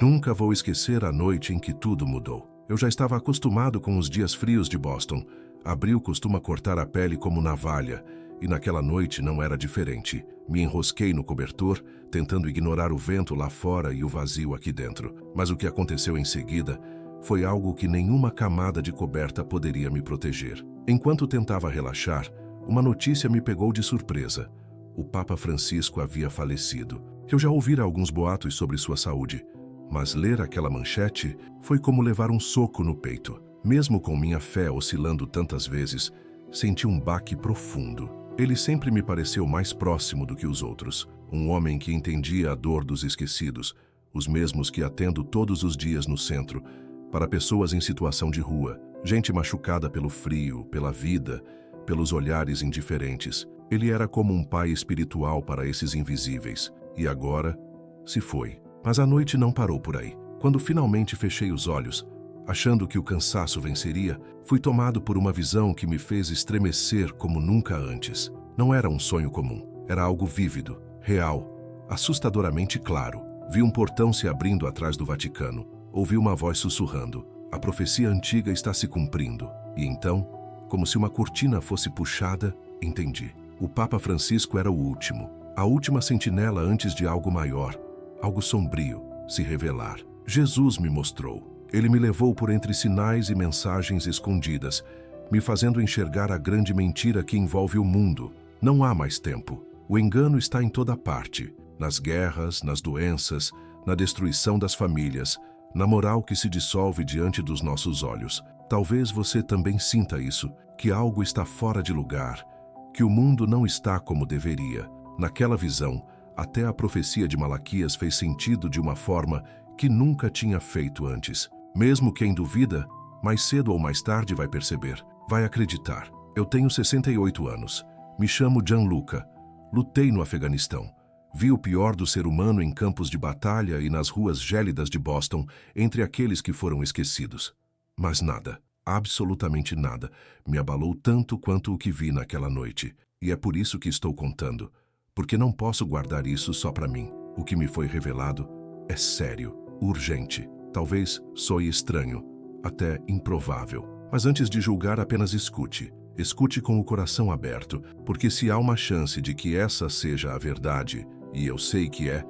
Nunca vou esquecer a noite em que tudo mudou. Eu já estava acostumado com os dias frios de Boston. Abril costuma cortar a pele como navalha, e naquela noite não era diferente. Me enrosquei no cobertor, tentando ignorar o vento lá fora e o vazio aqui dentro. Mas o que aconteceu em seguida foi algo que nenhuma camada de coberta poderia me proteger. Enquanto tentava relaxar, uma notícia me pegou de surpresa. O Papa Francisco havia falecido. Eu já ouvira alguns boatos sobre sua saúde, mas ler aquela manchete foi como levar um soco no peito. Mesmo com minha fé oscilando tantas vezes, senti um baque profundo. Ele sempre me pareceu mais próximo do que os outros. Um homem que entendia a dor dos esquecidos, os mesmos que atendo todos os dias no centro, para pessoas em situação de rua, gente machucada pelo frio, pela vida, pelos olhares indiferentes. Ele era como um pai espiritual para esses invisíveis. E agora, se foi. Mas a noite não parou por aí. Quando finalmente fechei os olhos, achando que o cansaço venceria, fui tomado por uma visão que me fez estremecer como nunca antes. Não era um sonho comum, era algo vívido, real, assustadoramente claro. Vi um portão se abrindo atrás do Vaticano. Ouvi uma voz sussurrando: "A profecia antiga está se cumprindo." E então, como se uma cortina fosse puxada, entendi. O Papa Francisco era o último, a última sentinela antes de algo maior, algo sombrio, se revelar. Jesus me mostrou. Ele me levou por entre sinais e mensagens escondidas, me fazendo enxergar a grande mentira que envolve o mundo. Não há mais tempo. O engano está em toda parte, nas guerras, nas doenças, na destruição das famílias, na moral que se dissolve diante dos nossos olhos. Talvez você também sinta isso, que algo está fora de lugar, que o mundo não está como deveria. Naquela visão, até a profecia de Malaquias fez sentido de uma forma que nunca tinha feito antes. Mesmo quem duvida, mais cedo ou mais tarde vai perceber, vai acreditar. Eu tenho 68 anos. Me chamo Gianluca. Lutei no Afeganistão. Vi o pior do ser humano em campos de batalha e nas ruas gélidas de Boston, entre aqueles que foram esquecidos. Mas nada, absolutamente nada, me abalou tanto quanto o que vi naquela noite. E é por isso que estou contando. Porque não posso guardar isso só para mim. O que me foi revelado é sério, urgente. Talvez soe estranho, até improvável. Mas antes de julgar, apenas escute. Escute com o coração aberto, porque se há uma chance de que essa seja a verdade, e eu sei que é,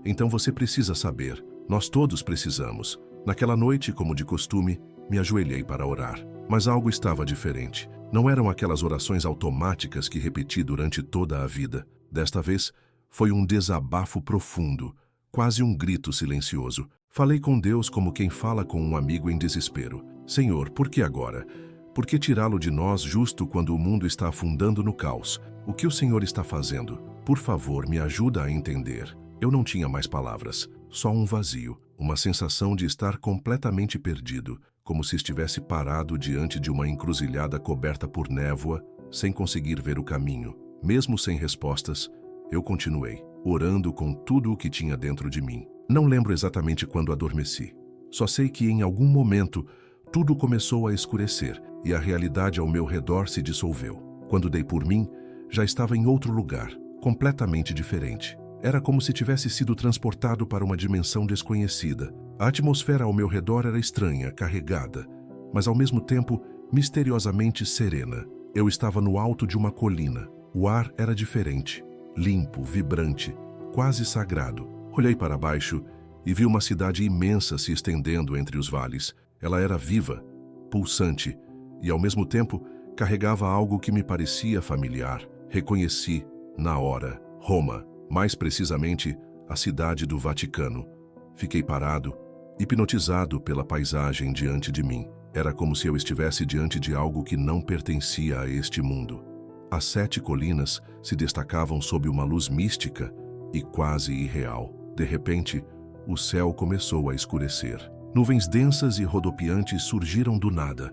então você precisa saber. Nós todos precisamos. Naquela noite, como de costume, me ajoelhei para orar. Mas algo estava diferente. Não eram aquelas orações automáticas que repeti durante toda a vida. Desta vez, foi um desabafo profundo, quase um grito silencioso. Falei com Deus como quem fala com um amigo em desespero. Senhor, por que agora? Por que tirá-lo de nós justo quando o mundo está afundando no caos? O que o Senhor está fazendo? Por favor, me ajuda a entender. Eu não tinha mais palavras, só um vazio, uma sensação de estar completamente perdido, como se estivesse parado diante de uma encruzilhada coberta por névoa, sem conseguir ver o caminho. Mesmo sem respostas, eu continuei, orando com tudo o que tinha dentro de mim. Não lembro exatamente quando adormeci. Só sei que em algum momento tudo começou a escurecer e a realidade ao meu redor se dissolveu. Quando dei por mim, já estava em outro lugar, completamente diferente. Era como se tivesse sido transportado para uma dimensão desconhecida. A atmosfera ao meu redor era estranha, carregada, mas ao mesmo tempo misteriosamente serena. Eu estava no alto de uma colina. O ar era diferente, limpo, vibrante, quase sagrado. Olhei para baixo e vi uma cidade imensa se estendendo entre os vales. Ela era viva, pulsante e, ao mesmo tempo, carregava algo que me parecia familiar. Reconheci, na hora, Roma, mais precisamente, a cidade do Vaticano. Fiquei parado, hipnotizado pela paisagem diante de mim. Era como se eu estivesse diante de algo que não pertencia a este mundo. As 7 colinas se destacavam sob uma luz mística e quase irreal. De repente, o céu começou a escurecer. Nuvens densas e rodopiantes surgiram do nada,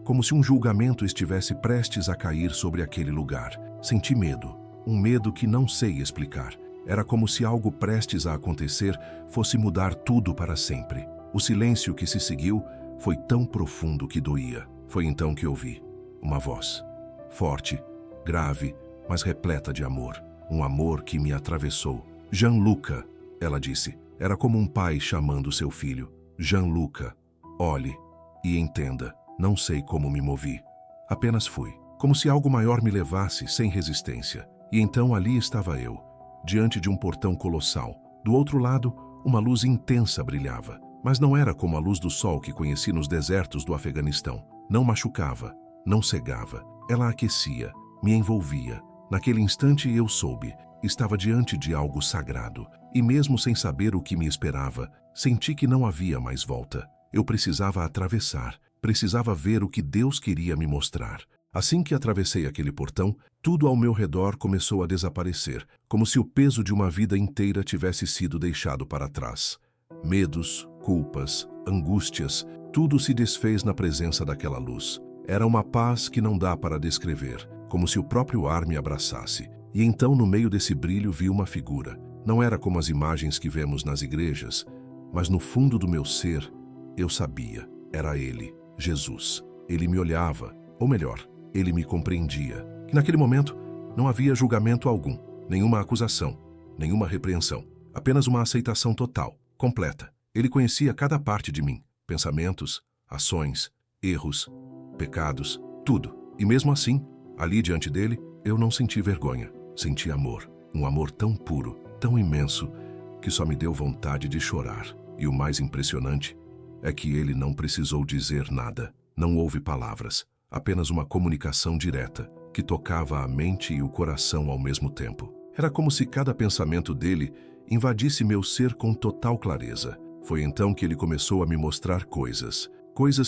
como se um julgamento estivesse prestes a cair sobre aquele lugar. Senti medo, um medo que não sei explicar. Era como se algo prestes a acontecer fosse mudar tudo para sempre. O silêncio que se seguiu foi tão profundo que doía. Foi então que ouvi uma voz, forte, grave, mas repleta de amor. Um amor que me atravessou. Gianluca, ela disse, Era como um pai chamando seu filho. Gianluca, olhe e entenda. Não sei como me movi. Apenas fui. Como se algo maior me levasse sem resistência. E então ali estava eu, diante de um portão colossal. Do outro lado, uma luz intensa brilhava. Mas não era como a luz do sol que conheci nos desertos do Afeganistão. Não machucava, não cegava. Ela aquecia, me envolvia. Naquele instante eu soube. Estava diante de algo sagrado. E mesmo sem saber o que me esperava, senti que não havia mais volta. Eu precisava atravessar. Precisava ver o que Deus queria me mostrar. Assim que atravessei aquele portão, tudo ao meu redor começou a desaparecer, como se o peso de uma vida inteira tivesse sido deixado para trás. Medos, culpas, angústias, tudo se desfez na presença daquela luz. Era uma paz que não dá para descrever, como se o próprio ar me abraçasse. E então, no meio desse brilho, vi uma figura. Não era como as imagens que vemos nas igrejas, mas no fundo do meu ser, eu sabia. Era ele, Jesus. Ele me olhava, ou melhor, ele me compreendia. E naquele momento, não havia julgamento algum, nenhuma acusação, nenhuma repreensão. Apenas uma aceitação total, completa. Ele conhecia cada parte de mim, pensamentos, ações, erros, pecados, tudo. E mesmo assim, ali diante dele, eu não senti vergonha. Senti amor, um amor tão puro, tão imenso, que só me deu vontade de chorar. E o mais impressionante é que ele não precisou dizer nada. Não houve palavras, apenas uma comunicação direta, que tocava a mente e o coração ao mesmo tempo. Era como se cada pensamento dele invadisse meu ser com total clareza. Foi então que ele começou a me mostrar coisas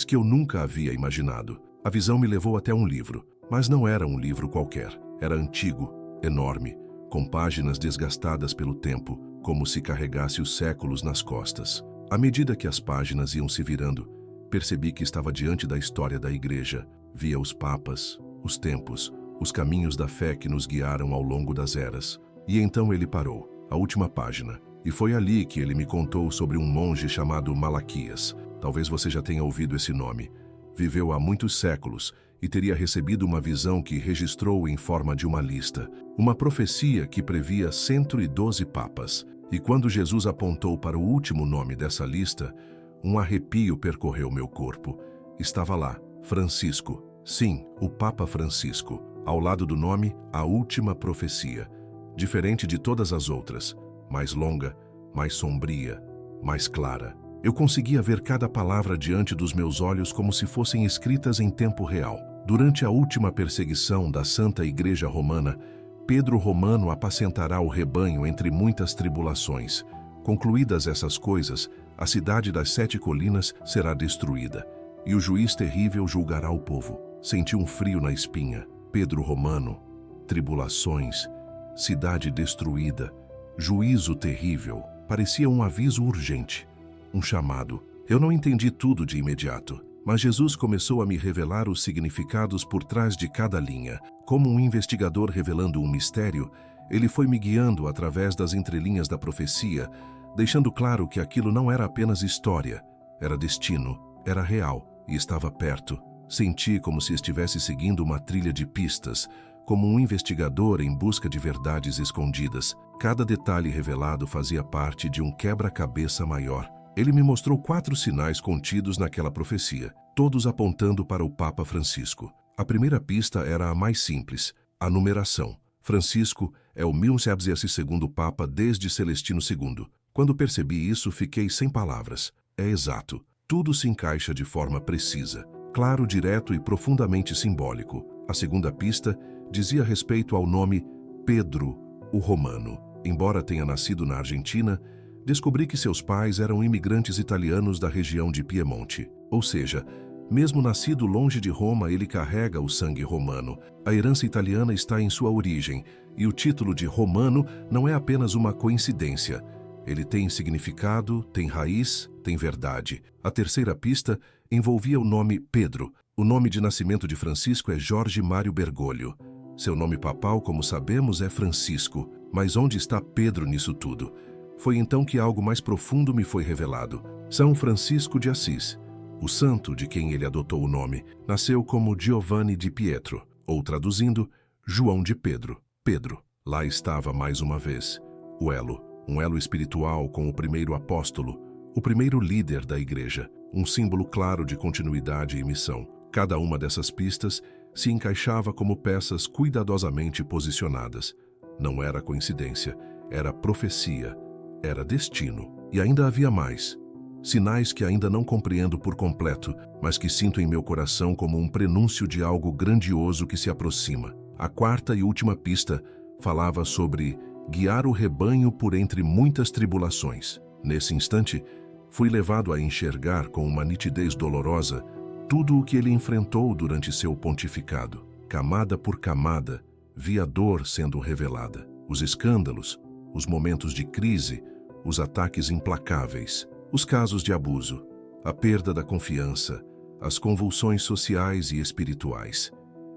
que eu nunca havia imaginado. A visão me levou até um livro, mas não era um livro qualquer. Era antigo, enorme, com páginas desgastadas pelo tempo, como se carregasse os séculos nas costas. À medida que as páginas iam se virando, percebi que estava diante da história da igreja. Via os papas, os tempos, os caminhos da fé que nos guiaram ao longo das eras. E então ele parou, a última página, e foi ali que ele me contou sobre um monge chamado Malaquias. Talvez você já tenha ouvido esse nome. Viveu há muitos séculos e teria recebido uma visão que registrou em forma de uma lista, uma profecia que previa 112 papas. E quando Jesus apontou para o último nome dessa lista, um arrepio percorreu meu corpo. Estava lá, Francisco. Sim, o Papa Francisco. Ao lado do nome, a última profecia. Diferente de todas as outras, mais longa, mais sombria, mais clara. Eu conseguia ver cada palavra diante dos meus olhos como se fossem escritas em tempo real. Durante a última perseguição da Santa Igreja Romana, Pedro Romano apacentará o rebanho entre muitas tribulações. Concluídas essas coisas, a cidade das 7 colinas será destruída, e o juiz terrível julgará o povo. Senti um frio na espinha. Pedro Romano, tribulações, cidade destruída, juízo terrível. Parecia um aviso urgente, um chamado. Eu não entendi tudo de imediato, mas Jesus começou a me revelar os significados por trás de cada linha. Como um investigador revelando um mistério, ele foi me guiando através das entrelinhas da profecia, deixando claro que aquilo não era apenas história, era destino, era real e estava perto. Senti como se estivesse seguindo uma trilha de pistas, como um investigador em busca de verdades escondidas. Cada detalhe revelado fazia parte de um quebra-cabeça maior. Ele me mostrou 4 sinais contidos naquela profecia, todos apontando para o Papa Francisco. A primeira pista era a mais simples, a numeração. Francisco é o 1702º Papa desde Celestino II. Quando percebi isso, fiquei sem palavras. É exato. Tudo se encaixa de forma precisa, claro, direto e profundamente simbólico. A segunda pista dizia respeito ao nome Pedro, o Romano. Embora tenha nascido na Argentina, descobri que seus pais eram imigrantes italianos da região de Piemonte. Ou seja, mesmo nascido longe de Roma, ele carrega o sangue romano. A herança italiana está em sua origem, e o título de romano não é apenas uma coincidência. Ele tem significado, tem raiz, tem verdade. A terceira pista envolvia o nome Pedro. O nome de nascimento de Francisco é Jorge Mário Bergoglio. Seu nome papal, como sabemos, é Francisco. Mas onde está Pedro nisso tudo? Foi então que algo mais profundo me foi revelado. São Francisco de Assis, o santo de quem ele adotou o nome, nasceu como Giovanni di Pietro, ou traduzindo, João de Pedro. Pedro. Lá estava mais uma vez o elo, um elo espiritual com o primeiro apóstolo, o primeiro líder da igreja, um símbolo claro de continuidade e missão. Cada uma dessas pistas se encaixava como peças cuidadosamente posicionadas. Não era coincidência, era profecia, era destino. E ainda havia mais. Sinais que ainda não compreendo por completo, mas que sinto em meu coração como um prenúncio de algo grandioso que se aproxima. A quarta e última pista falava sobre guiar o rebanho por entre muitas tribulações. Nesse instante, fui levado a enxergar com uma nitidez dolorosa tudo o que ele enfrentou durante seu pontificado. Camada por camada, vi a dor sendo revelada. Os escândalos, os momentos de crise, os ataques implacáveis, os casos de abuso, a perda da confiança, as convulsões sociais e espirituais.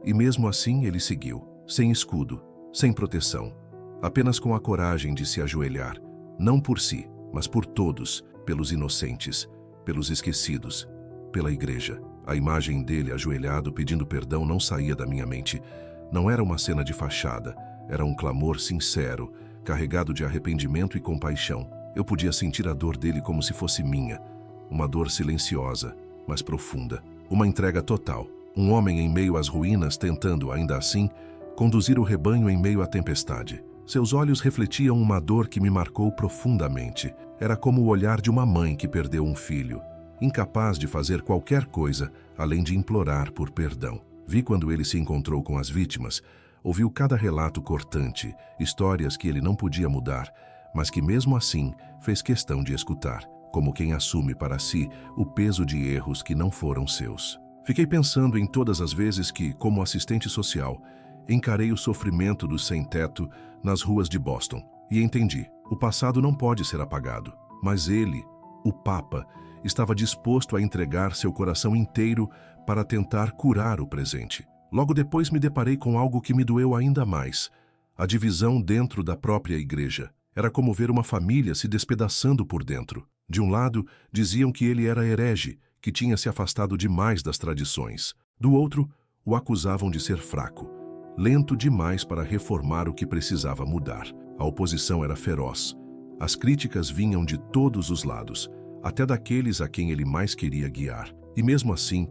E mesmo assim ele seguiu, sem escudo, sem proteção, apenas com a coragem de se ajoelhar, não por si, mas por todos, pelos inocentes, pelos esquecidos, pela igreja. A imagem dele ajoelhado pedindo perdão não saía da minha mente. Não era uma cena de fachada, era um clamor sincero, carregado de arrependimento e compaixão. Eu podia sentir a dor dele como se fosse minha, uma dor silenciosa, mas profunda, uma entrega total. Um homem em meio às ruínas tentando, ainda assim, conduzir o rebanho em meio à tempestade. Seus olhos refletiam uma dor que me marcou profundamente. Era como o olhar de uma mãe que perdeu um filho, incapaz de fazer qualquer coisa além de implorar por perdão. Vi quando ele se encontrou com as vítimas, ouviu cada relato cortante, histórias que ele não podia mudar, mas que mesmo assim fez questão de escutar, como quem assume para si o peso de erros que não foram seus. Fiquei pensando em todas as vezes que, como assistente social, encarei o sofrimento do sem-teto nas ruas de Boston e entendi, o passado não pode ser apagado, mas ele, o Papa, estava disposto a entregar seu coração inteiro para tentar curar o presente. Logo depois me deparei com algo que me doeu ainda mais, a divisão dentro da própria igreja. Era como ver uma família se despedaçando por dentro. De um lado, diziam que ele era herege, que tinha se afastado demais das tradições. Do outro, o acusavam de ser fraco, lento demais para reformar o que precisava mudar. A oposição era feroz. As críticas vinham de todos os lados, até daqueles a quem ele mais queria guiar. E mesmo assim,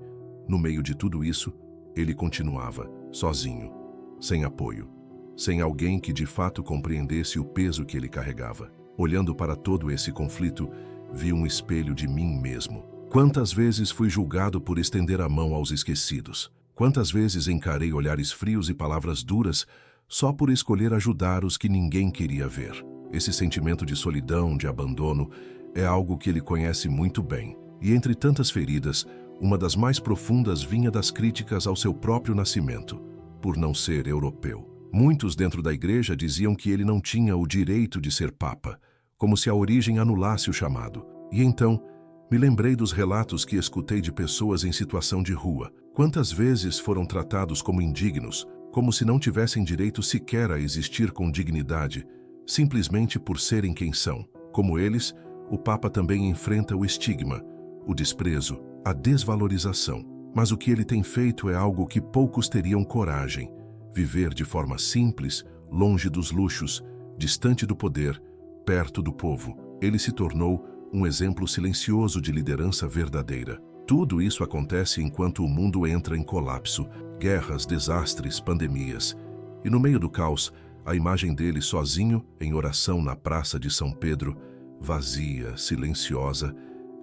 no meio de tudo isso, ele continuava, sozinho, sem apoio, sem alguém que de fato compreendesse o peso que ele carregava. Olhando para todo esse conflito, vi um espelho de mim mesmo. Quantas vezes fui julgado por estender a mão aos esquecidos? Quantas vezes encarei olhares frios e palavras duras só por escolher ajudar os que ninguém queria ver? Esse sentimento de solidão, de abandono, é algo que ele conhece muito bem. E entre tantas feridas, uma das mais profundas vinha das críticas ao seu próprio nascimento, por não ser europeu. Muitos dentro da igreja diziam que ele não tinha o direito de ser papa, como se a origem anulasse o chamado. E então, me lembrei dos relatos que escutei de pessoas em situação de rua. Quantas vezes foram tratados como indignos, como se não tivessem direito sequer a existir com dignidade, simplesmente por serem quem são. Como eles, o Papa também enfrenta o estigma, o desprezo, a desvalorização. Mas o que ele tem feito é algo que poucos teriam coragem: viver de forma simples, longe dos luxos, distante do poder, perto do povo. Ele se tornou um exemplo silencioso de liderança verdadeira. Tudo isso acontece enquanto o mundo entra em colapso, guerras, desastres, pandemias. E no meio do caos, a imagem dele sozinho, em oração na Praça de São Pedro, vazia, silenciosa,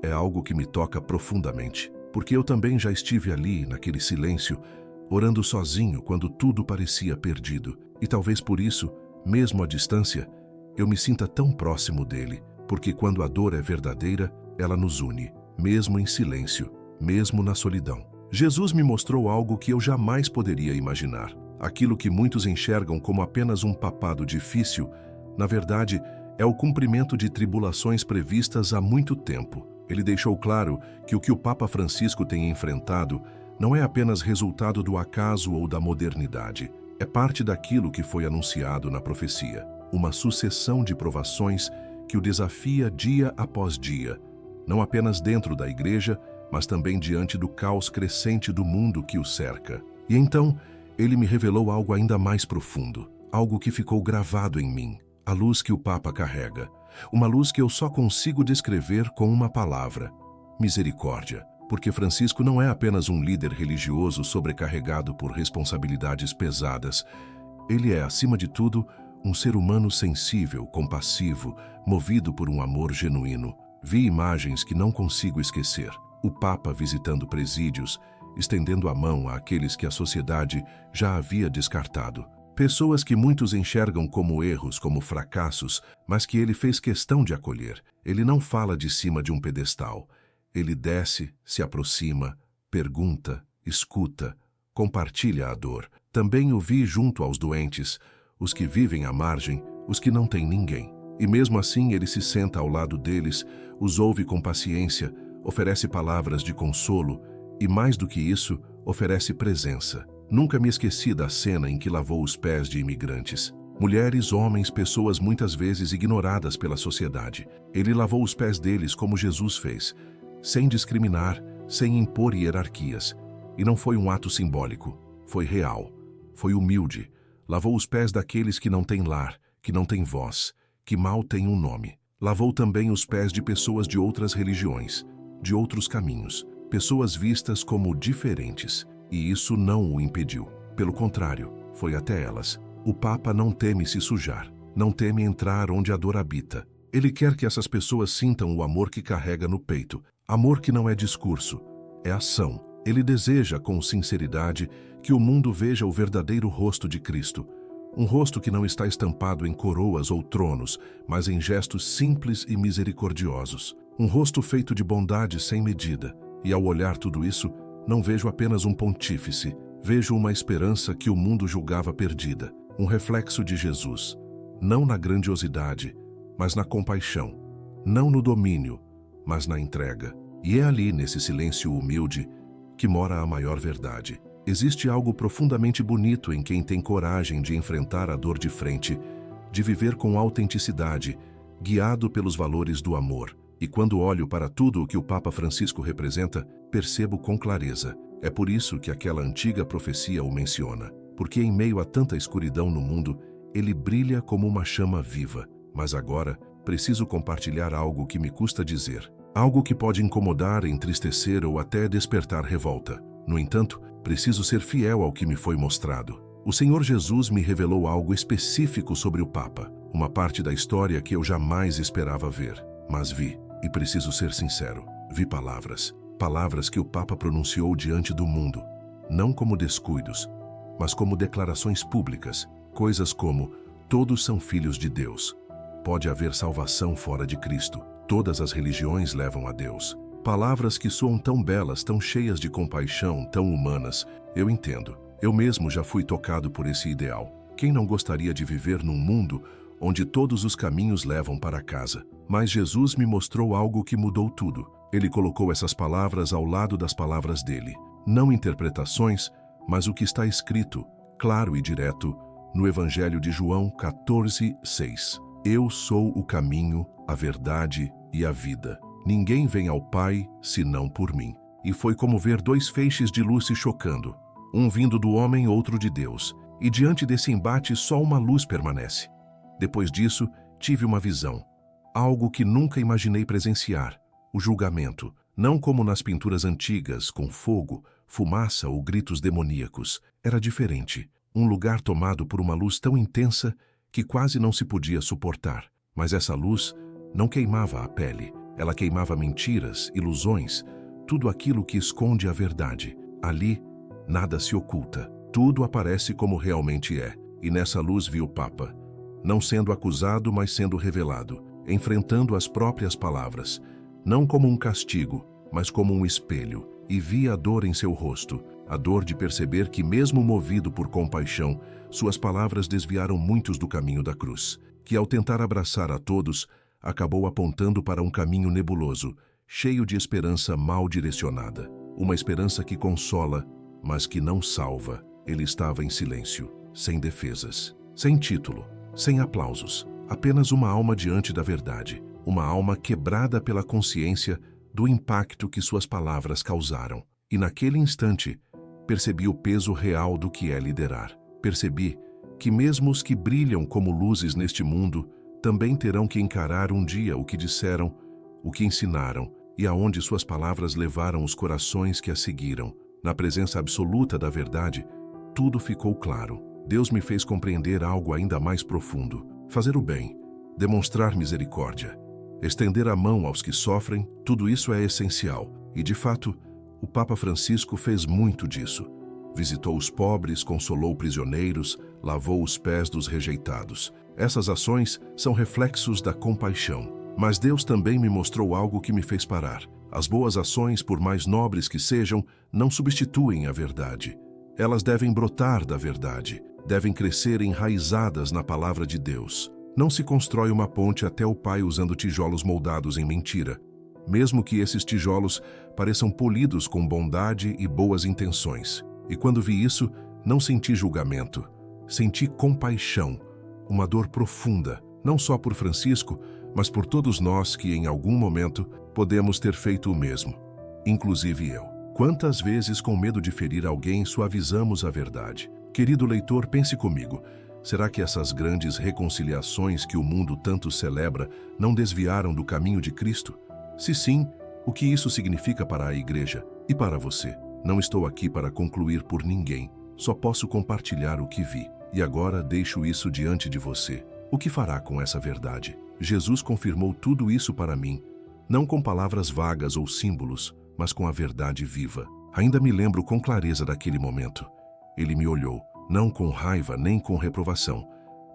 é algo que me toca profundamente. Porque eu também já estive ali, naquele silêncio, orando sozinho quando tudo parecia perdido. E talvez por isso, mesmo à distância, eu me sinta tão próximo dele. Porque quando a dor é verdadeira, ela nos une, mesmo em silêncio, mesmo na solidão. Jesus me mostrou algo que eu jamais poderia imaginar. Aquilo que muitos enxergam como apenas um papado difícil, na verdade, é o cumprimento de tribulações previstas há muito tempo. Ele deixou claro que o que o Papa Francisco tem enfrentado não é apenas resultado do acaso ou da modernidade. É parte daquilo que foi anunciado na profecia. Uma sucessão de provações que o desafia dia após dia, não apenas dentro da igreja, mas também diante do caos crescente do mundo que o cerca. E então, ele me revelou algo ainda mais profundo, algo que ficou gravado em mim, a luz que o Papa carrega, Uma luz que eu só consigo descrever com uma palavra: misericórdia. Porque Francisco não é apenas um líder religioso sobrecarregado por responsabilidades pesadas. Ele é, acima de tudo, um ser humano sensível, compassivo, movido por um amor genuíno. Vi imagens que não consigo esquecer. O Papa visitando presídios, estendendo a mão àqueles que a sociedade já havia descartado. Pessoas que muitos enxergam como erros, como fracassos, mas que ele fez questão de acolher. Ele não fala de cima de um pedestal. Ele desce, se aproxima, pergunta, escuta, compartilha a dor. Também o vi junto aos doentes, os que vivem à margem, os que não têm ninguém. E mesmo assim ele se senta ao lado deles, os ouve com paciência, oferece palavras de consolo e, mais do que isso, oferece presença. Nunca me esqueci da cena em que lavou os pés de imigrantes. Mulheres, homens, pessoas muitas vezes ignoradas pela sociedade. Ele lavou os pés deles como Jesus fez, sem discriminar, sem impor hierarquias. E não foi um ato simbólico, foi real, foi humilde. Lavou os pés daqueles que não têm lar, que não têm voz, que mal têm um nome. Lavou também os pés de pessoas de outras religiões, de outros caminhos, pessoas vistas como diferentes. E isso não o impediu. Pelo contrário, foi até elas. O Papa não teme se sujar, não teme entrar onde a dor habita. Ele quer que essas pessoas sintam o amor que carrega no peito. Amor que não é discurso, é ação. Ele deseja, com sinceridade, que o mundo veja o verdadeiro rosto de Cristo. Um rosto que não está estampado em coroas ou tronos, mas em gestos simples e misericordiosos. Um rosto feito de bondade sem medida. E ao olhar tudo isso, não vejo apenas um pontífice, vejo uma esperança que o mundo julgava perdida. Um reflexo de Jesus, não na grandiosidade, mas na compaixão. Não no domínio, mas na entrega. E é ali, nesse silêncio humilde, que mora a maior verdade. Existe algo profundamente bonito em quem tem coragem de enfrentar a dor de frente, de viver com autenticidade, guiado pelos valores do amor. E quando olho para tudo o que o Papa Francisco representa, percebo com clareza. É por isso que aquela antiga profecia o menciona. Porque em meio a tanta escuridão no mundo, ele brilha como uma chama viva. Mas agora, preciso compartilhar algo que me custa dizer. Algo que pode incomodar, entristecer ou até despertar revolta. No entanto, preciso ser fiel ao que me foi mostrado. O Senhor Jesus me revelou algo específico sobre o Papa. Uma parte da história que eu jamais esperava ver. Mas vi. E preciso ser sincero, vi palavras que o Papa pronunciou diante do mundo, não como descuidos, mas como declarações públicas, coisas como: todos são filhos de Deus, pode haver salvação fora de Cristo, todas as religiões levam a Deus. Palavras que soam tão belas, tão cheias de compaixão, tão humanas. Eu entendo, eu mesmo já fui tocado por esse ideal. Quem não gostaria de viver num mundo onde todos os caminhos levam para casa? Mas Jesus me mostrou algo que mudou tudo. Ele colocou essas palavras ao lado das palavras dele. Não interpretações, mas o que está escrito, claro e direto, no Evangelho de João 14:6. Eu sou o caminho, a verdade e a vida. Ninguém vem ao Pai senão por mim. E foi como ver dois feixes de luz se chocando, um vindo do homem, outro de Deus. E diante desse embate só uma luz permanece. Depois disso, tive uma visão. Algo que nunca imaginei presenciar. O julgamento. Não como nas pinturas antigas, com fogo, fumaça ou gritos demoníacos. Era diferente. Um lugar tomado por uma luz tão intensa que quase não se podia suportar. Mas essa luz não queimava a pele. Ela queimava mentiras, ilusões, tudo aquilo que esconde a verdade. Ali, nada se oculta. Tudo aparece como realmente é. E nessa luz vi o Papa, não sendo acusado, mas sendo revelado, enfrentando as próprias palavras, não como um castigo, mas como um espelho. E vi a dor em seu rosto, a dor de perceber que, mesmo movido por compaixão, suas palavras desviaram muitos do caminho da cruz, que ao tentar abraçar a todos, acabou apontando para um caminho nebuloso, cheio de esperança mal direcionada. Uma esperança que consola, mas que não salva. Ele estava em silêncio, sem defesas, sem título, sem aplausos, apenas uma alma diante da verdade, uma alma quebrada pela consciência do impacto que suas palavras causaram. E naquele instante, percebi o peso real do que é liderar. Percebi que mesmo os que brilham como luzes neste mundo também terão que encarar um dia o que disseram, o que ensinaram e aonde suas palavras levaram os corações que a seguiram. Na presença absoluta da verdade, tudo ficou claro. Deus me fez compreender algo ainda mais profundo. Fazer o bem, demonstrar misericórdia, estender a mão aos que sofrem, tudo isso é essencial. E, de fato, o Papa Francisco fez muito disso. Visitou os pobres, consolou prisioneiros, lavou os pés dos rejeitados. Essas ações são reflexos da compaixão. Mas Deus também me mostrou algo que me fez parar. As boas ações, por mais nobres que sejam, não substituem a verdade. Elas devem brotar da verdade, devem crescer enraizadas na palavra de Deus. Não se constrói uma ponte até o Pai usando tijolos moldados em mentira, mesmo que esses tijolos pareçam polidos com bondade e boas intenções. E quando vi isso, não senti julgamento, senti compaixão, uma dor profunda, não só por Francisco, mas por todos nós que em algum momento podemos ter feito o mesmo, inclusive eu. Quantas vezes, com medo de ferir alguém, suavizamos a verdade? Querido leitor, pense comigo. Será que essas grandes reconciliações que o mundo tanto celebra não desviaram do caminho de Cristo? Se sim, o que isso significa para a Igreja e para você? Não estou aqui para concluir por ninguém, só posso compartilhar o que vi. E agora deixo isso diante de você. O que fará com essa verdade? Jesus confirmou tudo isso para mim, não com palavras vagas ou símbolos, mas com a verdade viva. Ainda me lembro com clareza daquele momento. Ele me olhou, não com raiva nem com reprovação,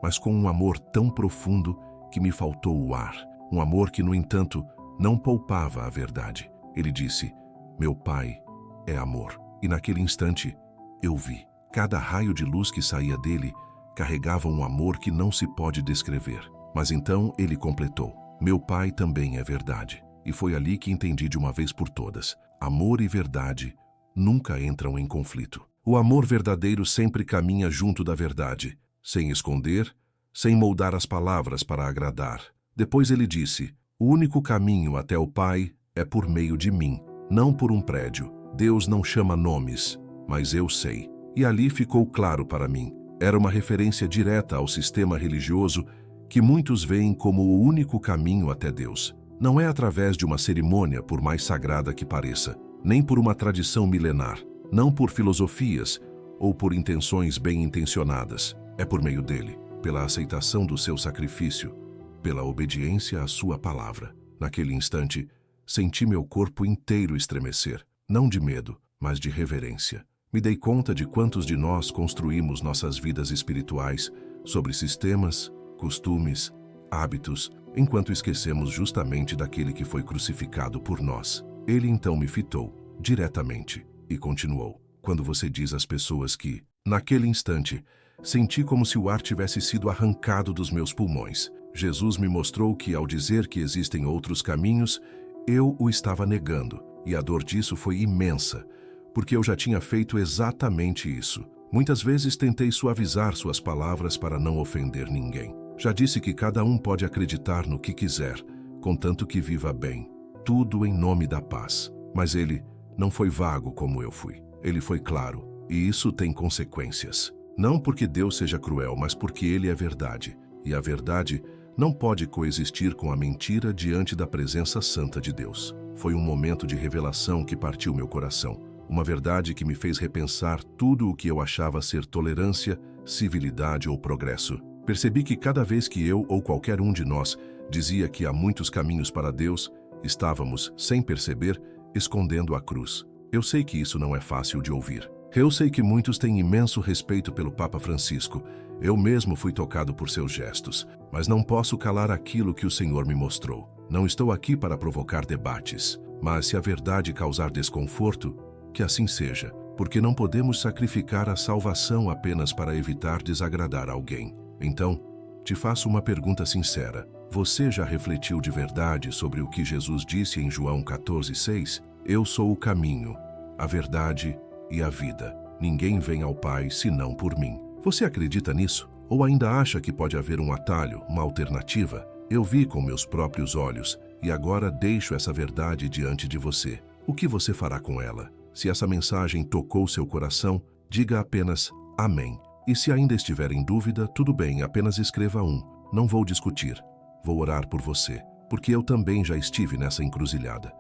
mas com um amor tão profundo que me faltou o ar. Um amor que, no entanto, não poupava a verdade. Ele disse: "Meu Pai é amor." E naquele instante, eu vi. Cada raio de luz que saía dele carregava um amor que não se pode descrever. Mas então ele completou: "Meu Pai também é verdade." E foi ali que entendi de uma vez por todas. Amor e verdade nunca entram em conflito. O amor verdadeiro sempre caminha junto da verdade, sem esconder, sem moldar as palavras para agradar. Depois ele disse: "O único caminho até o Pai é por meio de mim, não por um prédio. Deus não chama nomes, mas eu sei." E ali ficou claro para mim. Era uma referência direta ao sistema religioso que muitos veem como o único caminho até Deus. Não é através de uma cerimônia, por mais sagrada que pareça, nem por uma tradição milenar, não por filosofias ou por intenções bem-intencionadas. É por meio dele, pela aceitação do seu sacrifício, pela obediência à sua palavra. Naquele instante, senti meu corpo inteiro estremecer, não de medo, mas de reverência. Me dei conta de quantos de nós construímos nossas vidas espirituais sobre sistemas, costumes, hábitos, enquanto esquecemos justamente daquele que foi crucificado por nós. Ele então me fitou, diretamente, e continuou: "Quando você diz às pessoas que, naquele instante, senti como se o ar tivesse sido arrancado dos meus pulmões. Jesus me mostrou que, ao dizer que existem outros caminhos, eu o estava negando, e a dor disso foi imensa, porque eu já tinha feito exatamente isso. Muitas vezes tentei suavizar suas palavras para não ofender ninguém. Já disse que cada um pode acreditar no que quiser, contanto que viva bem. Tudo em nome da paz. Mas ele não foi vago como eu fui. Ele foi claro, e isso tem consequências. Não porque Deus seja cruel, mas porque ele é verdade. E a verdade não pode coexistir com a mentira diante da presença santa de Deus. Foi um momento de revelação que partiu meu coração. Uma verdade que me fez repensar tudo o que eu achava ser tolerância, civilidade ou progresso. Percebi que cada vez que eu ou qualquer um de nós dizia que há muitos caminhos para Deus, estávamos, sem perceber, escondendo a cruz. Eu sei que isso não é fácil de ouvir. Eu sei que muitos têm imenso respeito pelo Papa Francisco. Eu mesmo fui tocado por seus gestos, mas não posso calar aquilo que o Senhor me mostrou. Não estou aqui para provocar debates, mas se a verdade causar desconforto, que assim seja, porque não podemos sacrificar a salvação apenas para evitar desagradar alguém. Então, te faço uma pergunta sincera. Você já refletiu de verdade sobre o que Jesus disse em João 14,6? Eu sou o caminho, a verdade e a vida. Ninguém vem ao Pai senão por mim. Você acredita nisso? Ou ainda acha que pode haver um atalho, uma alternativa? Eu vi com meus próprios olhos e agora deixo essa verdade diante de você. O que você fará com ela? Se essa mensagem tocou seu coração, diga apenas amém. E se ainda estiver em dúvida, tudo bem, apenas escreva um. Não vou discutir. vou orar por você, porque eu também já estive nessa encruzilhada.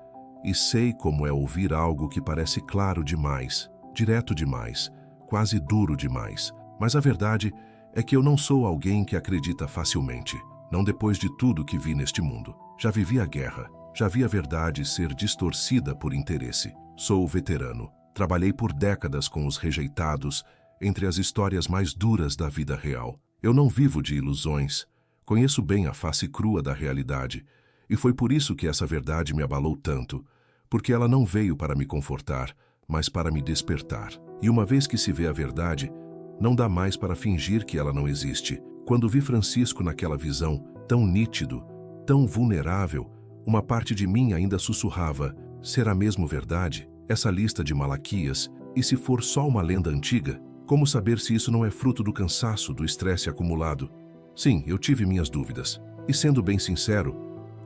E sei como é ouvir algo que parece claro demais, direto demais, quase duro demais. Mas a verdade é que eu não sou alguém que acredita facilmente, não depois de tudo que vi neste mundo. Já vivi a guerra, já vi a verdade ser distorcida por interesse. Sou veterano, trabalhei por décadas com os rejeitados, entre as histórias mais duras da vida real. Eu não vivo de ilusões, conheço bem a face crua da realidade, e foi por isso que essa verdade me abalou tanto, porque ela não veio para me confortar, mas para me despertar. E uma vez que se vê a verdade, não dá mais para fingir que ela não existe. Quando vi Francisco naquela visão, tão nítido, tão vulnerável, uma parte de mim ainda sussurrava: será mesmo verdade? Essa lista de Malaquias, e se for só uma lenda antiga? Como saber se isso não é fruto do cansaço, do estresse acumulado? Sim, eu tive minhas dúvidas. E sendo bem sincero,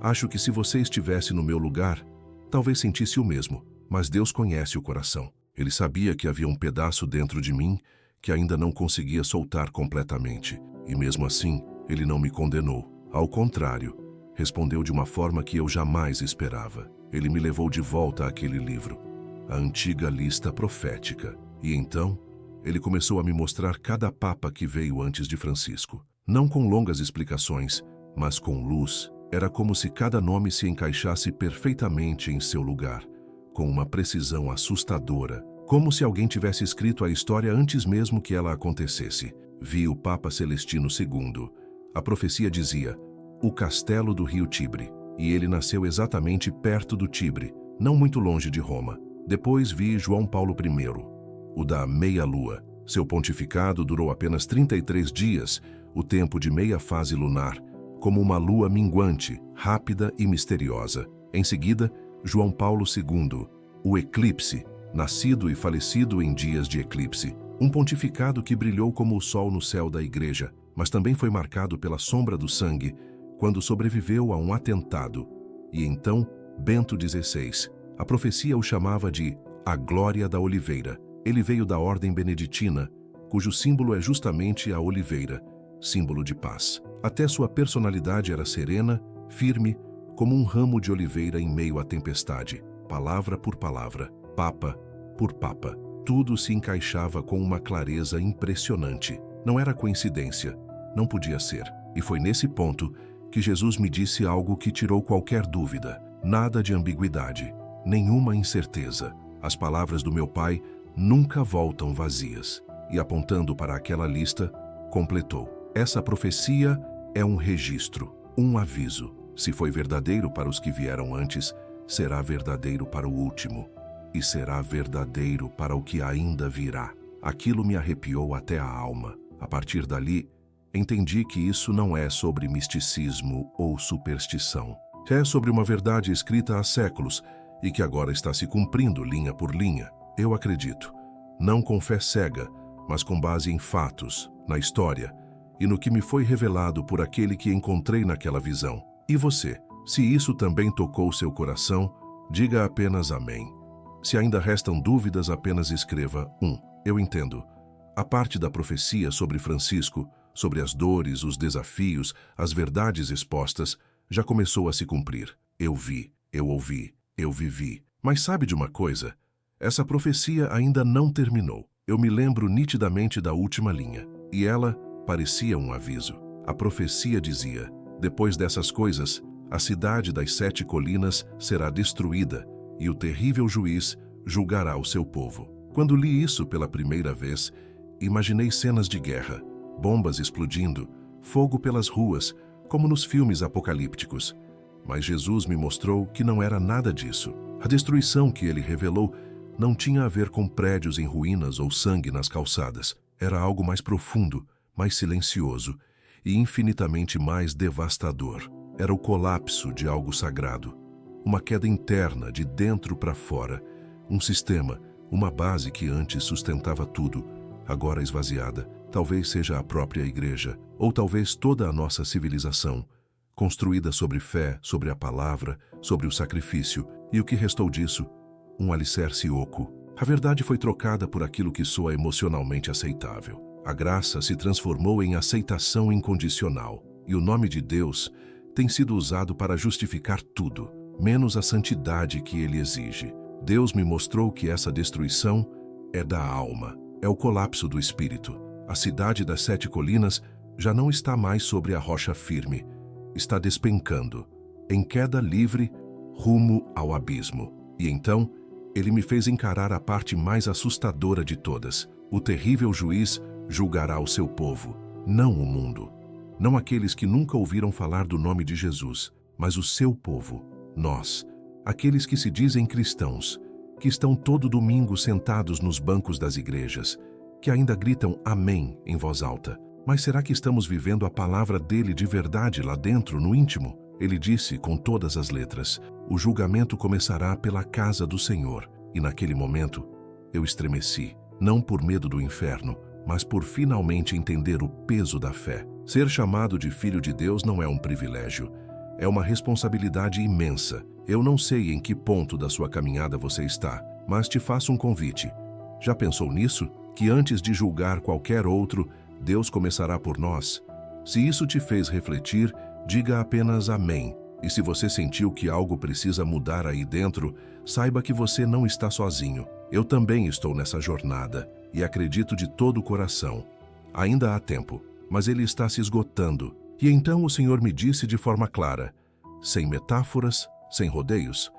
acho que se você estivesse no meu lugar, talvez sentisse o mesmo. Mas Deus conhece o coração. Ele sabia que havia um pedaço dentro de mim que ainda não conseguia soltar completamente. E mesmo assim, ele não me condenou. Ao contrário, respondeu de uma forma que eu jamais esperava. Ele me levou de volta àquele livro, a antiga lista profética. E então, ele começou a me mostrar cada papa que veio antes de Francisco. Não com longas explicações, mas com luz. Era como se cada nome se encaixasse perfeitamente em seu lugar, com uma precisão assustadora, como se alguém tivesse escrito a história antes mesmo que ela acontecesse. Vi o Papa Celestino II. A profecia dizia: o castelo do rio Tibre, e ele nasceu exatamente perto do Tibre, não muito longe de Roma. Depois vi João Paulo I, o da meia-lua. Seu pontificado durou apenas 33 dias, o tempo de meia fase lunar, como uma lua minguante, rápida e misteriosa. Em seguida, João Paulo II, o eclipse, nascido e falecido em dias de eclipse. Um pontificado que brilhou como o sol no céu da igreja, mas também foi marcado pela sombra do sangue, quando sobreviveu a um atentado. E então, Bento XVI. A profecia o chamava de a glória da oliveira. Ele veio da ordem beneditina, cujo símbolo é justamente a oliveira, símbolo de paz. Até sua personalidade era serena, firme, como um ramo de oliveira em meio à tempestade. Palavra por palavra, papa por papa, tudo se encaixava com uma clareza impressionante. Não era coincidência, não podia ser. E foi nesse ponto que Jesus me disse algo que tirou qualquer dúvida. Nada de ambiguidade, nenhuma incerteza. As palavras do meu Pai nunca voltam vazias. E apontando para aquela lista, completou: essa profecia é um registro, um aviso. Se foi verdadeiro para os que vieram antes, será verdadeiro para o último. E será verdadeiro para o que ainda virá. Aquilo me arrepiou até a alma. A partir dali, entendi que isso não é sobre misticismo ou superstição. É sobre uma verdade escrita há séculos e que agora está se cumprindo linha por linha. Eu acredito, não com fé cega, mas com base em fatos, na história e no que me foi revelado por aquele que encontrei naquela visão. E você, se isso também tocou seu coração, diga apenas amém. Se ainda restam dúvidas, apenas escreva 1. Eu entendo. A parte da profecia sobre Francisco, sobre as dores, os desafios, as verdades expostas, já começou a se cumprir. Eu vi, eu ouvi, eu vivi. Mas sabe de uma coisa? Essa profecia ainda não terminou. Eu me lembro nitidamente da última linha, e ela parecia um aviso. A profecia dizia: depois dessas coisas, a cidade das 7 colinas será destruída, e o terrível juiz julgará o seu povo. Quando li isso pela primeira vez, imaginei cenas de guerra, bombas explodindo, fogo pelas ruas, como nos filmes apocalípticos. Mas Jesus me mostrou que não era nada disso. A destruição que ele revelou não tinha a ver com prédios em ruínas ou sangue nas calçadas. Era algo mais profundo, mais silencioso e infinitamente mais devastador. Era o colapso de algo sagrado. Uma queda interna, de dentro para fora. Um sistema, uma base que antes sustentava tudo, agora esvaziada. Talvez seja a própria igreja, ou talvez toda a nossa civilização, construída sobre fé, sobre a palavra, sobre o sacrifício. E o que restou disso? Um alicerce oco. A verdade foi trocada por aquilo que soa emocionalmente aceitável. A graça se transformou em aceitação incondicional. E o nome de Deus tem sido usado para justificar tudo, menos a santidade que ele exige. Deus me mostrou que essa destruição é da alma, é o colapso do espírito. A cidade das 7 colinas já não está mais sobre a rocha firme, está despencando, em queda livre, rumo ao abismo. E então, ele me fez encarar a parte mais assustadora de todas. O terrível juiz julgará o seu povo, não o mundo. Não aqueles que nunca ouviram falar do nome de Jesus, mas o seu povo, nós, aqueles que se dizem cristãos, que estão todo domingo sentados nos bancos das igrejas, que ainda gritam amém em voz alta. Mas será que estamos vivendo a palavra dele de verdade lá dentro, no íntimo? Ele disse com todas as letras: o julgamento começará pela casa do Senhor. E naquele momento, eu estremeci, não por medo do inferno, mas por finalmente entender o peso da fé. Ser chamado de filho de Deus não é um privilégio, é uma responsabilidade imensa. Eu não sei em que ponto da sua caminhada você está, mas te faço um convite. Já pensou nisso? Que antes de julgar qualquer outro, Deus começará por nós? Se isso te fez refletir, diga apenas amém. E se você sentiu que algo precisa mudar aí dentro, saiba que você não está sozinho. Eu também estou nessa jornada e acredito de todo o coração. Ainda há tempo, mas ele está se esgotando. E então o Senhor me disse de forma clara, sem metáforas, sem rodeios,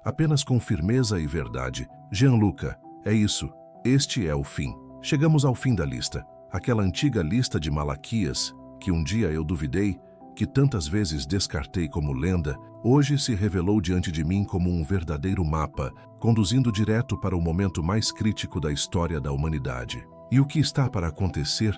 apenas com firmeza e verdade: Gianluca, é isso, este é o fim. Chegamos ao fim da lista, aquela antiga lista de Malaquias, que um dia eu duvidei, que tantas vezes descartei como lenda, hoje se revelou diante de mim como um verdadeiro mapa, conduzindo direto para o momento mais crítico da história da humanidade. E o que está para acontecer,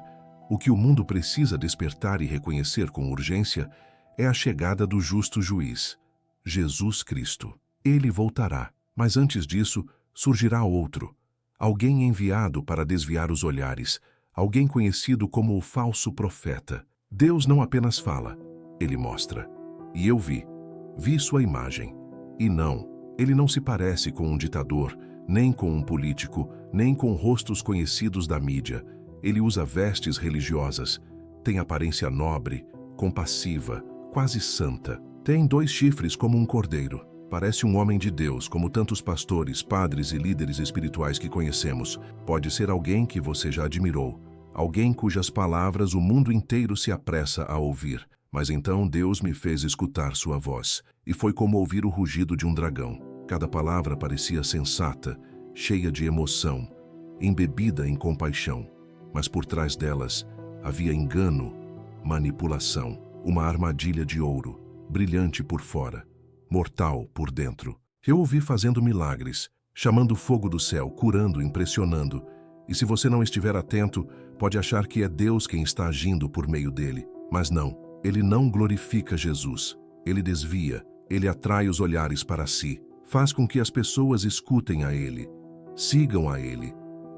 o que o mundo precisa despertar e reconhecer com urgência, é a chegada do justo juiz, Jesus Cristo. Ele voltará, mas antes disso, surgirá outro, alguém enviado para desviar os olhares, alguém conhecido como o falso profeta. Deus não apenas fala, ele mostra. E eu vi sua imagem. E não, ele não se parece com um ditador, nem com um político, nem com rostos conhecidos da mídia. Ele usa vestes religiosas, tem aparência nobre, compassiva, quase santa. Tem 2 chifres como um cordeiro. Parece um homem de Deus, como tantos pastores, padres e líderes espirituais que conhecemos. Pode ser alguém que você já admirou, alguém cujas palavras o mundo inteiro se apressa a ouvir. Mas então Deus me fez escutar sua voz, e foi como ouvir o rugido de um dragão. Cada palavra parecia sensata, cheia de emoção, embebida em compaixão. Mas por trás delas havia engano, manipulação, uma armadilha de ouro, brilhante por fora, mortal por dentro. Eu ouvi fazendo milagres, chamando fogo do céu, curando, impressionando. E se você não estiver atento, pode achar que é Deus quem está agindo por meio dele. Mas não, ele não glorifica Jesus. Ele desvia, ele atrai os olhares para si, faz com que as pessoas escutem a ele, sigam a ele,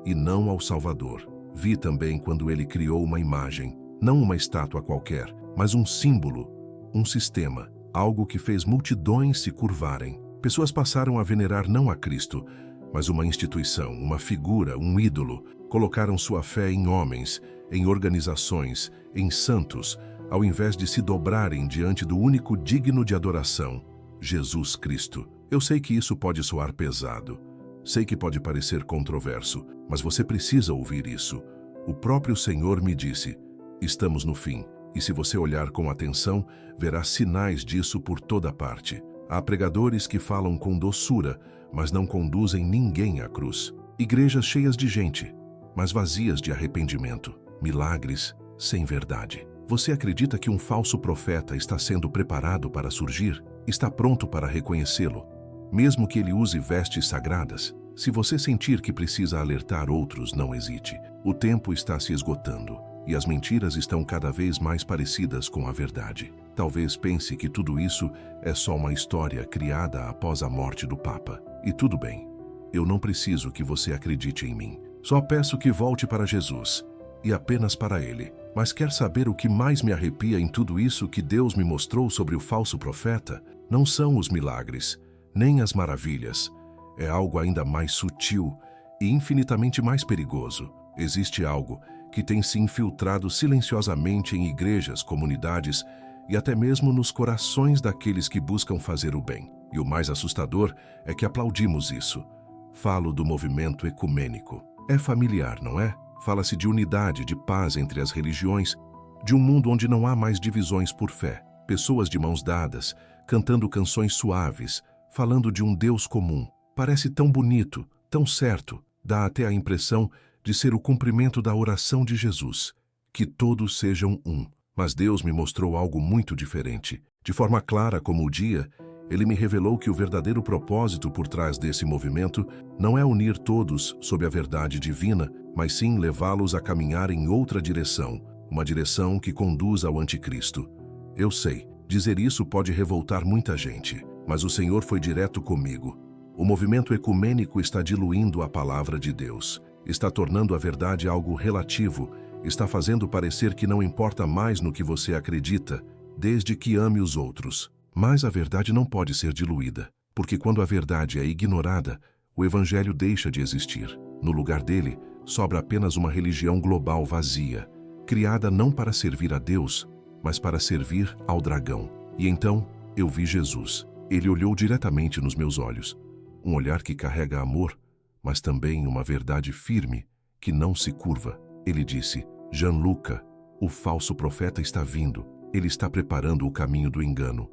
e não ao Salvador. Vi também quando ele criou uma imagem, não uma estátua qualquer, mas um símbolo, um sistema, algo que fez multidões se curvarem. Pessoas passaram a venerar não a Cristo, mas uma instituição, uma figura, um ídolo. Colocaram sua fé em homens, em organizações, em santos, ao invés de se dobrarem diante do único digno de adoração, Jesus Cristo. Eu sei que isso pode soar pesado, sei que pode parecer controverso, mas você precisa ouvir isso. O próprio Senhor me disse: estamos no fim, e se você olhar com atenção, verá sinais disso por toda parte. Há pregadores que falam com doçura, mas não conduzem ninguém à cruz. Igrejas cheias de gente, mas vazias de arrependimento. Milagres sem verdade. Você acredita que um falso profeta está sendo preparado para surgir? Está pronto para reconhecê-lo? Mesmo que ele use vestes sagradas? Se você sentir que precisa alertar outros, não hesite. O tempo está se esgotando e as mentiras estão cada vez mais parecidas com a verdade. Talvez pense que tudo isso é só uma história criada após a morte do Papa. E tudo bem. Eu não preciso que você acredite em mim. Só peço que volte para Jesus, e apenas para Ele. Mas quer saber o que mais me arrepia em tudo isso que Deus me mostrou sobre o falso profeta? Não são os milagres, nem as maravilhas. É algo ainda mais sutil e infinitamente mais perigoso. Existe algo que tem se infiltrado silenciosamente em igrejas, comunidades e até mesmo nos corações daqueles que buscam fazer o bem. E o mais assustador é que aplaudimos isso. Falo do movimento ecumênico. É familiar, não é? Fala-se de unidade, de paz entre as religiões, de um mundo onde não há mais divisões por fé. Pessoas de mãos dadas, cantando canções suaves, falando de um Deus comum. Parece tão bonito, tão certo, dá até a impressão de ser o cumprimento da oração de Jesus. Que todos sejam um. Mas Deus me mostrou algo muito diferente. De forma clara como o dia, Ele me revelou que o verdadeiro propósito por trás desse movimento não é unir todos sob a verdade divina, mas sim levá-los a caminhar em outra direção, uma direção que conduz ao anticristo. Eu sei, dizer isso pode revoltar muita gente, mas o Senhor foi direto comigo. O movimento ecumênico está diluindo a palavra de Deus, está tornando a verdade algo relativo, está fazendo parecer que não importa mais no que você acredita, desde que ame os outros. Mas a verdade não pode ser diluída, porque quando a verdade é ignorada, o Evangelho deixa de existir. No lugar dele, sobra apenas uma religião global vazia, criada não para servir a Deus, mas para servir ao dragão. E então, eu vi Jesus. Ele olhou diretamente nos meus olhos, um olhar que carrega amor, mas também uma verdade firme, que não se curva. Ele disse: Gianluca, o falso profeta está vindo. Ele está preparando o caminho do engano.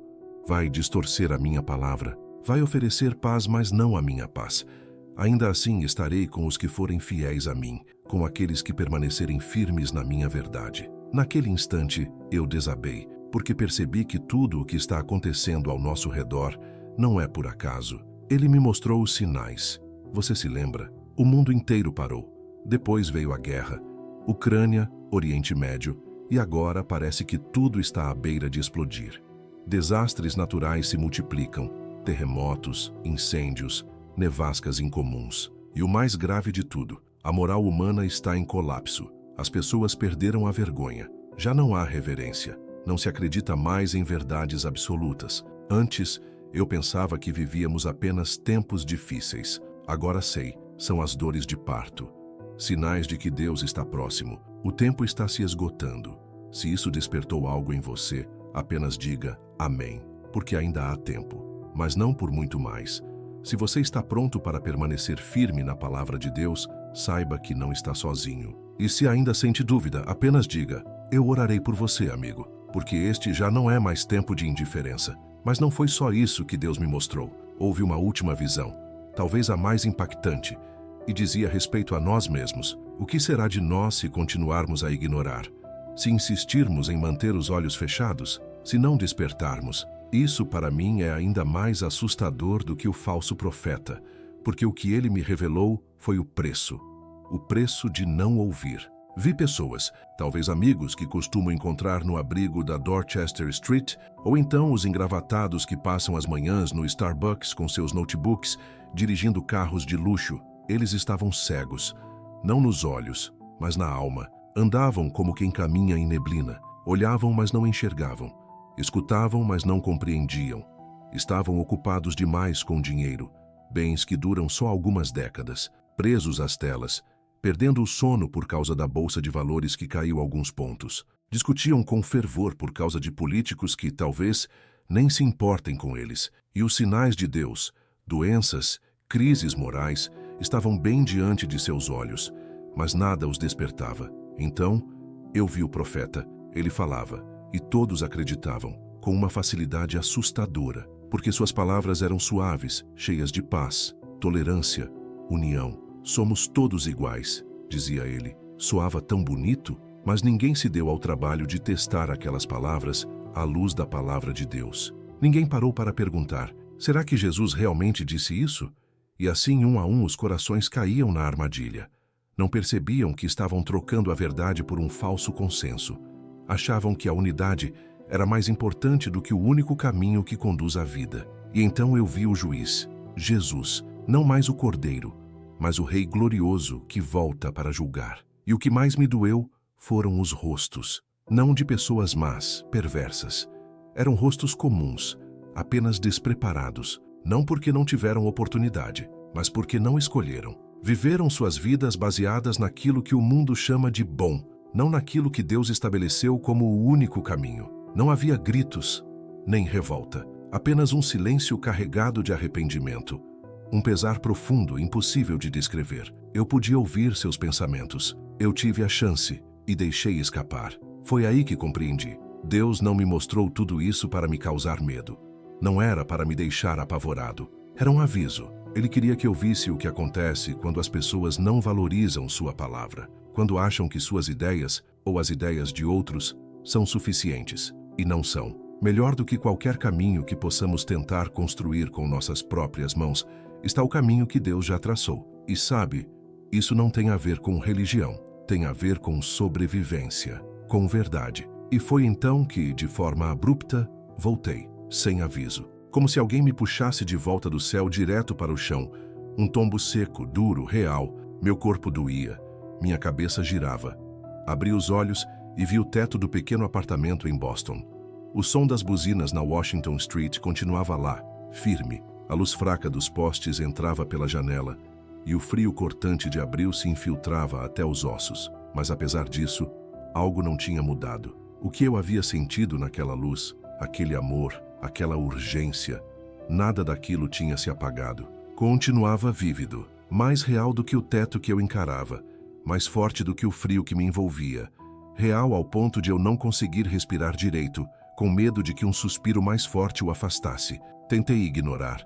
Vai distorcer a minha palavra. Vai oferecer paz, mas não a minha paz. Ainda assim estarei com os que forem fiéis a mim, com aqueles que permanecerem firmes na minha verdade. Naquele instante, eu desabei, porque percebi que tudo o que está acontecendo ao nosso redor não é por acaso. Ele me mostrou os sinais. Você se lembra? O mundo inteiro parou. Depois veio a guerra. Ucrânia, Oriente Médio, e agora parece que tudo está à beira de explodir. Desastres naturais se multiplicam, terremotos, incêndios, nevascas incomuns. E o mais grave de tudo, a moral humana está em colapso. As pessoas perderam a vergonha. Já não há reverência. Não se acredita mais em verdades absolutas. Antes, eu pensava que vivíamos apenas tempos difíceis. Agora sei, são as dores de parto. Sinais de que Deus está próximo. O tempo está se esgotando. Se isso despertou algo em você, apenas diga amém, porque ainda há tempo, mas não por muito mais. Se você está pronto para permanecer firme na palavra de Deus, saiba que não está sozinho. E se ainda sente dúvida, apenas diga: eu orarei por você, amigo, porque este já não é mais tempo de indiferença. Mas não foi só isso que Deus me mostrou. Houve uma última visão, talvez a mais impactante, e dizia respeito a nós mesmos. O que será de nós se continuarmos a ignorar? Se insistirmos em manter os olhos fechados? Se não despertarmos? Isso para mim é ainda mais assustador do que o falso profeta, porque o que ele me revelou foi o preço de não ouvir. Vi pessoas, talvez amigos que costumo encontrar no abrigo da Dorchester Street, ou então os engravatados que passam as manhãs no Starbucks com seus notebooks, dirigindo carros de luxo. Eles estavam cegos, não nos olhos, mas na alma. Andavam como quem caminha em neblina, olhavam, mas não enxergavam. Escutavam, mas não compreendiam. Estavam ocupados demais com dinheiro, bens que duram só algumas décadas, presos às telas, perdendo o sono por causa da bolsa de valores que caiu alguns pontos. Discutiam com fervor por causa de políticos que, talvez, nem se importem com eles. E os sinais de Deus, doenças, crises morais, estavam bem diante de seus olhos, mas nada os despertava. Então, eu vi o profeta. Ele falava, e todos acreditavam, com uma facilidade assustadora, porque suas palavras eram suaves, cheias de paz, tolerância, união. Somos todos iguais, dizia ele. Soava tão bonito, mas ninguém se deu ao trabalho de testar aquelas palavras à luz da palavra de Deus. Ninguém parou para perguntar, será que Jesus realmente disse isso? E assim, um a um, os corações caíam na armadilha. Não percebiam que estavam trocando a verdade por um falso consenso. Achavam que a unidade era mais importante do que o único caminho que conduz à vida. E então eu vi o juiz, Jesus, não mais o cordeiro, mas o rei glorioso que volta para julgar. E o que mais me doeu foram os rostos, não de pessoas más, perversas. Eram rostos comuns, apenas despreparados, não porque não tiveram oportunidade, mas porque não escolheram. Viveram suas vidas baseadas naquilo que o mundo chama de bom, não naquilo que Deus estabeleceu como o único caminho. Não havia gritos, nem revolta. Apenas um silêncio carregado de arrependimento. Um pesar profundo, impossível de descrever. Eu podia ouvir seus pensamentos. Eu tive a chance e deixei escapar. Foi aí que compreendi. Deus não me mostrou tudo isso para me causar medo. Não era para me deixar apavorado. Era um aviso. Ele queria que eu visse o que acontece quando as pessoas não valorizam sua palavra. Quando acham que suas ideias, ou as ideias de outros, são suficientes. E não são. Melhor do que qualquer caminho que possamos tentar construir com nossas próprias mãos, está o caminho que Deus já traçou. E sabe, isso não tem a ver com religião. Tem a ver com sobrevivência, com verdade. E foi então que, de forma abrupta, voltei, sem aviso. Como se alguém me puxasse de volta do céu direto para o chão. Um tombo seco, duro, real. Meu corpo doía. Minha cabeça girava. Abri os olhos e vi o teto do pequeno apartamento em Boston. O som das buzinas na Washington Street continuava lá, firme. A luz fraca dos postes entrava pela janela e o frio cortante de abril se infiltrava até os ossos. Mas apesar disso, algo não tinha mudado. O que eu havia sentido naquela luz, aquele amor, aquela urgência, nada daquilo tinha se apagado. Continuava vívido, mais real do que o teto que eu encarava, mais forte do que o frio que me envolvia. Real ao ponto de eu não conseguir respirar direito, com medo de que um suspiro mais forte o afastasse. Tentei ignorar.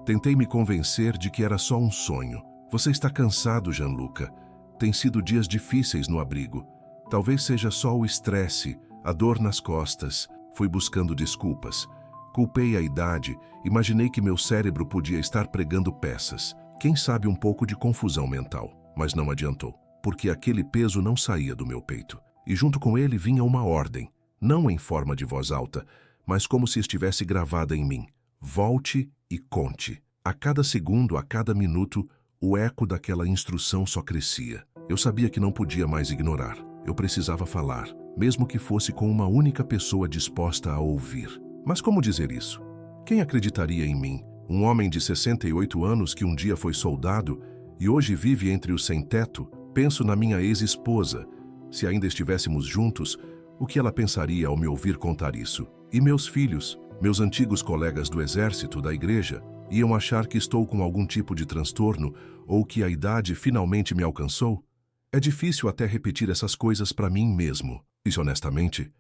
Tentei me convencer de que era só um sonho. Você está cansado, Gianluca. Tem sido dias difíceis no abrigo. Talvez seja só o estresse, a dor nas costas. Fui buscando desculpas. Culpei a idade, imaginei que meu cérebro podia estar pregando peças. Quem sabe um pouco de confusão mental. Mas não adiantou, porque aquele peso não saía do meu peito. E junto com ele vinha uma ordem, não em forma de voz alta, mas como se estivesse gravada em mim. Volte e conte. A cada segundo, a cada minuto, o eco daquela instrução só crescia. Eu sabia que não podia mais ignorar. Eu precisava falar, mesmo que fosse com uma única pessoa disposta a ouvir. Mas como dizer isso? Quem acreditaria em mim? Um homem de 68 anos que um dia foi soldado e hoje vive entre os sem-teto? Penso na minha ex-esposa. Se ainda estivéssemos juntos, o que ela pensaria ao me ouvir contar isso? E meus filhos, meus antigos colegas do exército, da igreja, iam achar que estou com algum tipo de transtorno ou que a idade finalmente me alcançou? É difícil até repetir essas coisas para mim mesmo. E honestamente,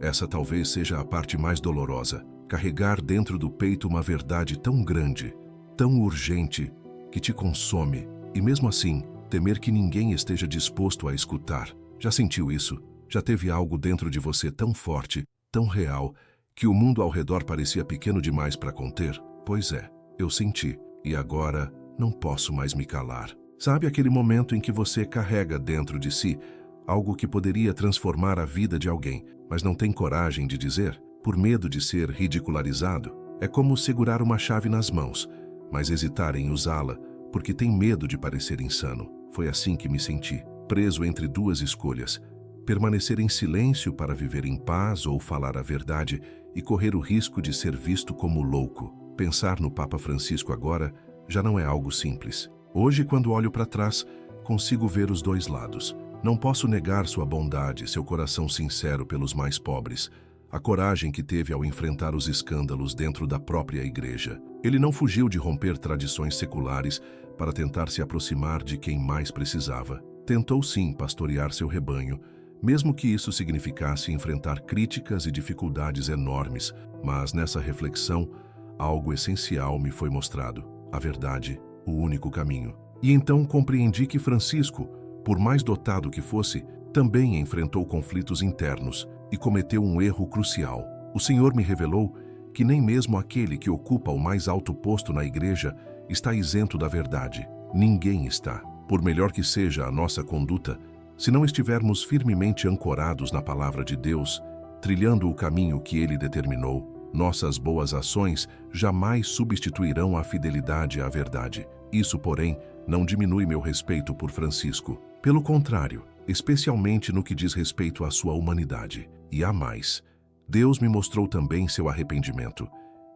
essa talvez seja a parte mais dolorosa. Carregar dentro do peito uma verdade tão grande, tão urgente, que te consome. E mesmo assim, temer que ninguém esteja disposto a escutar. Já sentiu isso? Já teve algo dentro de você tão forte, tão real, que o mundo ao redor parecia pequeno demais para conter? Pois é, eu senti. E agora não posso mais me calar. Sabe aquele momento em que você carrega dentro de si algo que poderia transformar a vida de alguém, mas não tem coragem de dizer, por medo de ser ridicularizado? É como segurar uma chave nas mãos, mas hesitar em usá-la porque tem medo de parecer insano. Foi assim que me senti, preso entre duas escolhas: permanecer em silêncio para viver em paz ou falar a verdade e correr o risco de ser visto como louco. Pensar no Papa Francisco agora já não é algo simples. Hoje, quando olho para trás, consigo ver os dois lados. Não posso negar sua bondade, seu coração sincero pelos mais pobres, a coragem que teve ao enfrentar os escândalos dentro da própria igreja. Ele não fugiu de romper tradições seculares para tentar se aproximar de quem mais precisava. Tentou sim pastorear seu rebanho, mesmo que isso significasse enfrentar críticas e dificuldades enormes, mas nessa reflexão, algo essencial me foi mostrado: a verdade, o único caminho. E então compreendi que Francisco, por mais dotado que fosse, também enfrentou conflitos internos e cometeu um erro crucial. O Senhor me revelou que nem mesmo aquele que ocupa o mais alto posto na igreja está isento da verdade. Ninguém está. Por melhor que seja a nossa conduta, se não estivermos firmemente ancorados na palavra de Deus, trilhando o caminho que Ele determinou, nossas boas ações jamais substituirão a fidelidade à verdade. Isso, porém, não diminui meu respeito por Francisco. Pelo contrário, especialmente no que diz respeito à sua humanidade. E há mais. Deus me mostrou também seu arrependimento.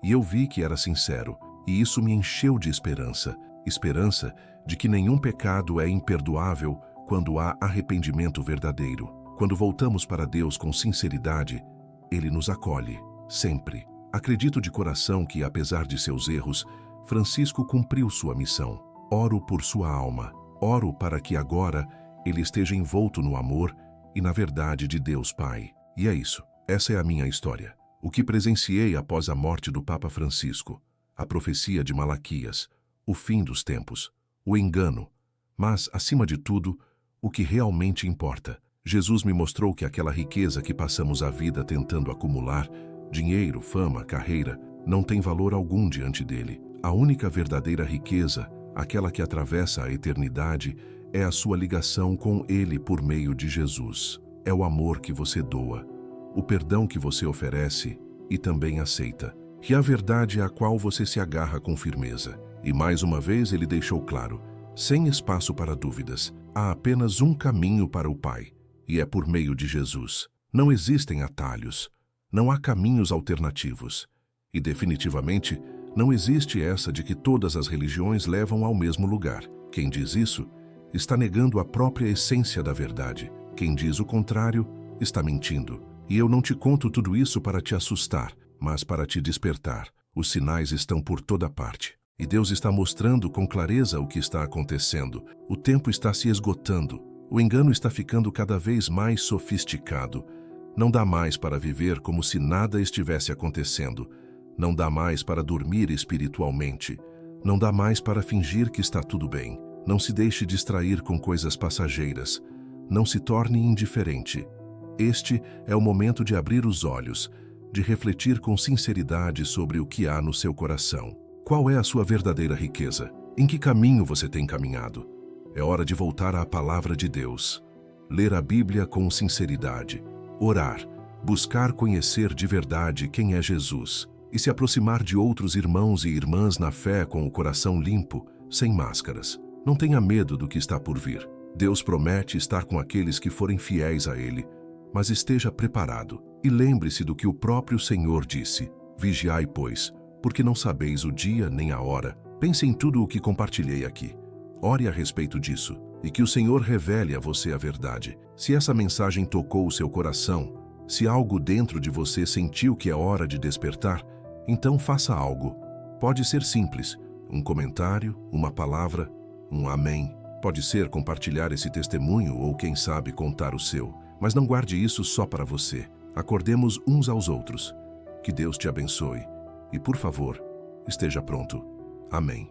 E eu vi que era sincero, e isso me encheu de esperança. Esperança de que nenhum pecado é imperdoável quando há arrependimento verdadeiro. Quando voltamos para Deus com sinceridade, Ele nos acolhe, sempre. Acredito de coração que, apesar de seus erros, Francisco cumpriu sua missão. Oro por sua alma. Oro para que agora ele esteja envolto no amor e na verdade de Deus Pai. E é isso. Essa é a minha história. O que presenciei após a morte do Papa Francisco. A profecia de Malaquias. O fim dos tempos. O engano. Mas, acima de tudo, o que realmente importa. Jesus me mostrou que aquela riqueza que passamos a vida tentando acumular, dinheiro, fama, carreira, não tem valor algum diante dele. A única verdadeira riqueza, aquela que atravessa a eternidade, é a sua ligação com ele por meio de Jesus. É o amor que você doa, o perdão que você oferece e também aceita, e a verdade à qual você se agarra com firmeza. E mais uma vez ele deixou claro, sem espaço para dúvidas, há apenas um caminho para o Pai, e é por meio de Jesus. Não existem atalhos, não há caminhos alternativos. E definitivamente, não existe essa de que todas as religiões levam ao mesmo lugar. Quem diz isso, está negando a própria essência da verdade. Quem diz o contrário, está mentindo. E eu não te conto tudo isso para te assustar, mas para te despertar. Os sinais estão por toda parte. E Deus está mostrando com clareza o que está acontecendo. O tempo está se esgotando. O engano está ficando cada vez mais sofisticado. Não dá mais para viver como se nada estivesse acontecendo. Não dá mais para dormir espiritualmente. Não dá mais para fingir que está tudo bem. Não se deixe distrair com coisas passageiras. Não se torne indiferente. Este é o momento de abrir os olhos, de refletir com sinceridade sobre o que há no seu coração. Qual é a sua verdadeira riqueza? Em que caminho você tem caminhado? É hora de voltar à palavra de Deus. Ler a Bíblia com sinceridade. Orar. Buscar conhecer de verdade quem é Jesus. E se aproximar de outros irmãos e irmãs na fé com o coração limpo, sem máscaras. Não tenha medo do que está por vir. Deus promete estar com aqueles que forem fiéis a Ele, mas esteja preparado. E lembre-se do que o próprio Senhor disse. Vigiai, pois, porque não sabeis o dia nem a hora. Pense em tudo o que compartilhei aqui. Ore a respeito disso, e que o Senhor revele a você a verdade. Se essa mensagem tocou o seu coração, se algo dentro de você sentiu que é hora de despertar, então faça algo. Pode ser simples, um comentário, uma palavra, um amém. Pode ser compartilhar esse testemunho ou, quem sabe, contar o seu. Mas não guarde isso só para você. Acordemos uns aos outros. Que Deus te abençoe. E, por favor, esteja pronto. Amém.